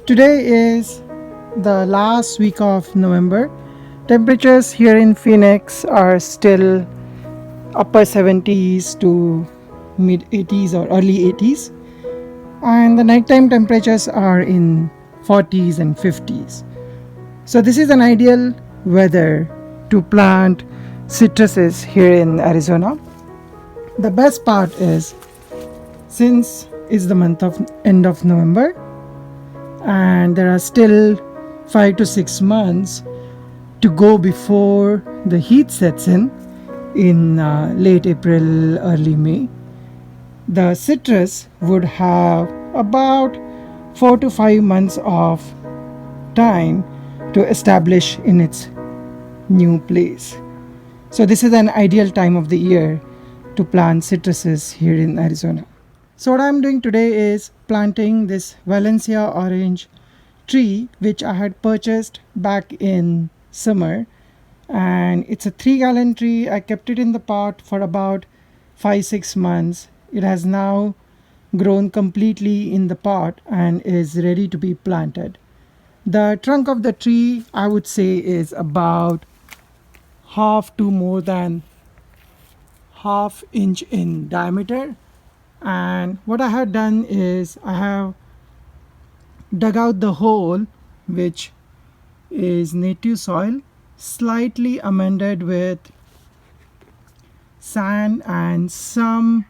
Today is the last week of November. Temperatures here in Phoenix are still upper 70s to mid 80s or early 80s, and the nighttime temperatures are in 40s and 50s. So, this is an ideal weather to plant citruses here in Arizona. The best part is, since it's the month of end of November and there are still 5 to 6 months to go before the heat sets in late April, early May, the citrus would have about 4 to 5 months of time to establish in its new place. So this is an ideal time of the year to plant citruses here in Arizona. So what I'm doing today is planting this Valencia Orange tree, which I had purchased back in summer, and it's a 3-gallon tree. I kept it in the pot for about 5-6 months. It has now grown completely in the pot and is ready to be planted. The trunk of the tree, I would say, is about half to more than half inch in diameter. And what I have done is I have dug out the hole, which is native soil, slightly amended with sand and some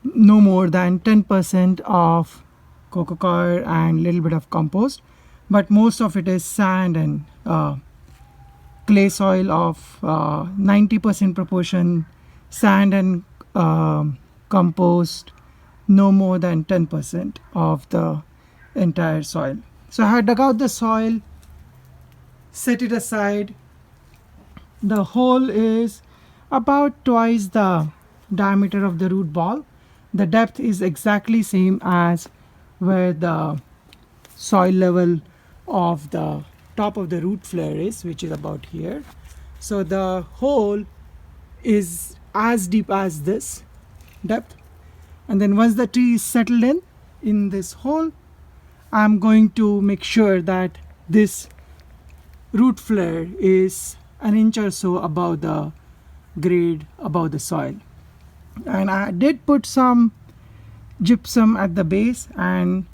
no more than 10% of coco coir and little bit of compost, but most of it is sand and clay soil of 90% proportion sand and compost, no more than 10% of the entire soil. So I had dug out the soil, set it aside. The hole is about twice the diameter of the root ball. The depth is exactly same as where the soil level of the top of the root flare is, which is about here. So the hole is as deep as this depth, and then once the tree is settled in this hole, I'm going to make sure that this root flare is an inch or so above the grade, above the soil. And I did put some gypsum at the base and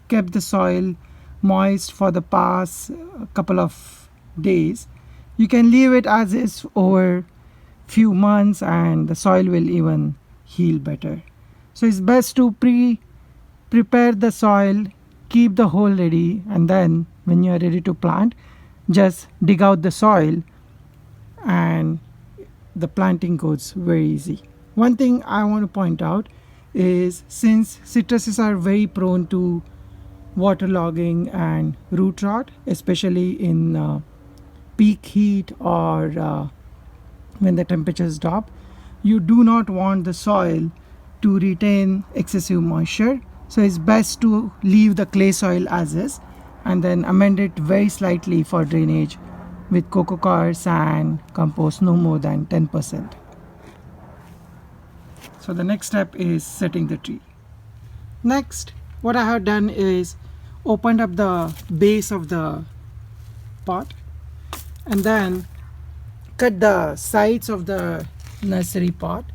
kept the soil moist for the past couple of days. You can leave it as is over few months and the soil will even heal better. So it's best to prepare the soil, keep the hole ready, and then when you are ready to plant, just dig out the soil and the planting goes very easy. One thing I want to point out is, since citruses are very prone to waterlogging and root rot, especially in peak heat or when the temperatures drop, you do not want the soil to retain excessive moisture. So it's best to leave the clay soil as is and then amend it very slightly for drainage with coco coir, sand, compost, no more than 10%. So the next step is setting the tree. Next, what I have done is opened up the base of the pot and then cut the sides of the nursery pot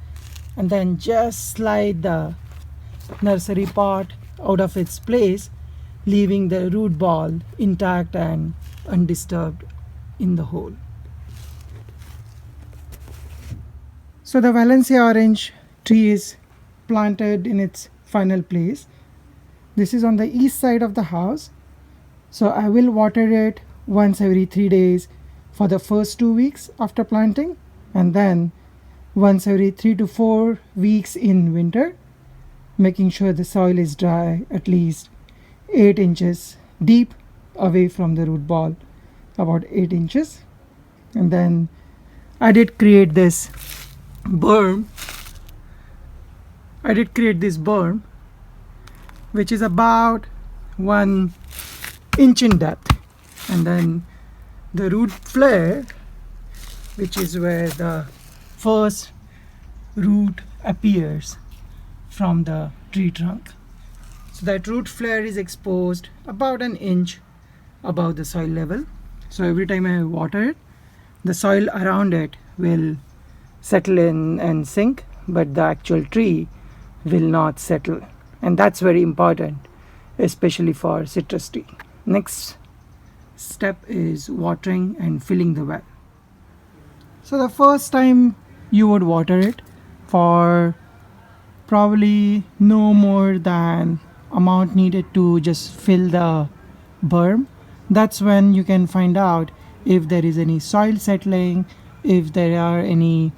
and then just slide the nursery pot out of its place, leaving the root ball intact and undisturbed in the hole. So the Valencia Orange tree is planted in its final place. This is on the east side of the house. So I will water it once every 3 days for the first 2 weeks after planting, and then once every 3 to 4 weeks in winter, making sure the soil is dry at least 8 inches deep away from the root ball, about 8 inches. And then I did create this berm. Which is about 1 inch in depth, and then the root flare, which is where the first root appears from the tree trunk. so that root flare is exposed about an inch above the soil level. So every time I water it, the soil around it will settle in and sink, but the actual tree will not settle, and that's very important, especially for citrus tree. Next step is watering and filling the well. So the first time you would water it for probably no more than amount needed to just fill the berm. That's when you can find out if there is any soil settling, if there are any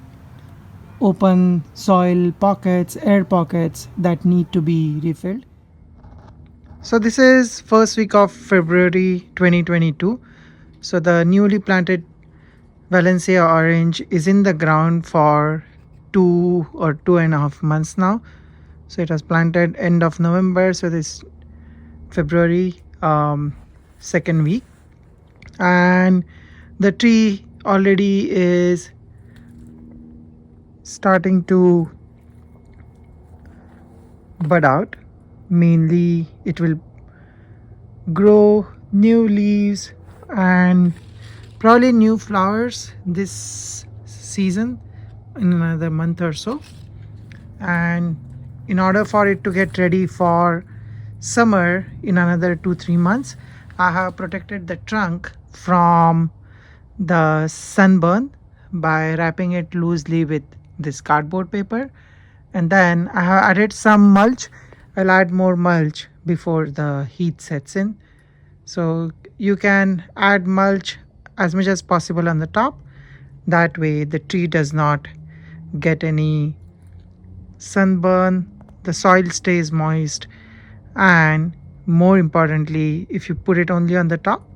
open soil pockets, air pockets that need to be refilled. So this is first week of February 2022. So the newly planted Valencia Orange is in the ground for 2 or 2.5 months now. So it was planted end of November, so this February second week, and the tree already is starting to bud out. Mainly it will grow new leaves and probably new flowers this season in another month or so. And in order for it to get ready for summer in another 2-3 months, I have protected the trunk from the sunburn by wrapping it loosely with this cardboard paper, and then I have added some mulch. I'll add more mulch before the heat sets in. So you can add mulch as much as possible on the top. That way the tree does not get any sunburn, the soil stays moist, and more importantly, if you put it only on the top,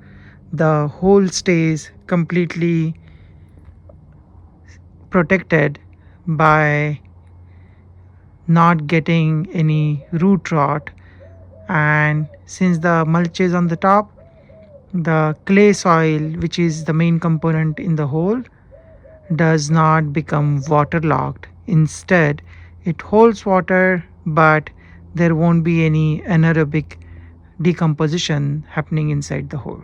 the whole stays completely protected by not getting any root rot. And since the mulch is on the top, the clay soil, which is the main component in the hole, does not become waterlogged. Instead, it holds water, but there won't be any anaerobic decomposition happening inside the hole.